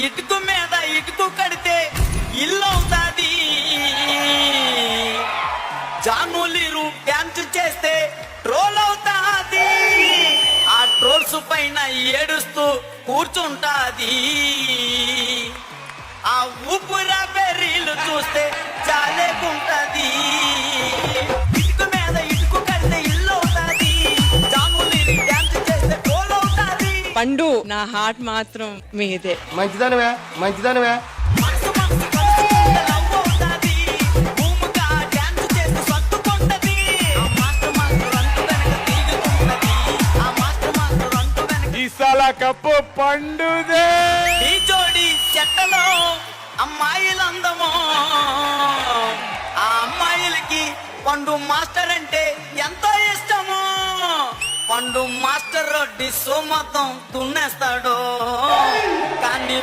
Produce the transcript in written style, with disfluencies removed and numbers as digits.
ఇటుకు మీద ఇటుకు కడితే ఇల్లు అవుతాది. జానులీరు డ్యాన్స్ చేస్తే ట్రోల్ అవుతాది. ఆ ట్రోల్స్ పైన ఏడుస్తూ కూర్చుంటాది. ఆ ఊపురా బెర్రీలు చూస్తే చాలేకుంటది. ఇటుకు మీద ఇటుకు కడితే ఇల్లు అవుతాది. జానులీరు డ్యాన్స్ చేస్తే ట్రోల్ అవుతాది. పండు నా హార్ట్ మాత్రం మీదే. మంచిదానివే మంచిదానివే. మనసు మనసు కలుసుకుంటే లవ్ అవుతాది. భూమిగా డ్యాన్స్ చేస్తూ సర్దుకుంటది. ఆ మాస్టర్ మాస్టర్ అంటూ వెనక తిరుగుతున్నది. ఆ మాస్టర్ మాస్టర్ అంటూ వెనక ఈసాల కప్పు పండుదే. ఈ జోడి చెట్టలో అమ్మాయిలందమో. ఆ అమ్మాయిలకి పండు మాస్టర్ అంటే ఎంతో ఇష్టమో. పండు మాస్టర్ డిస్సు మొత్తం దున్నేస్తాడు కానీ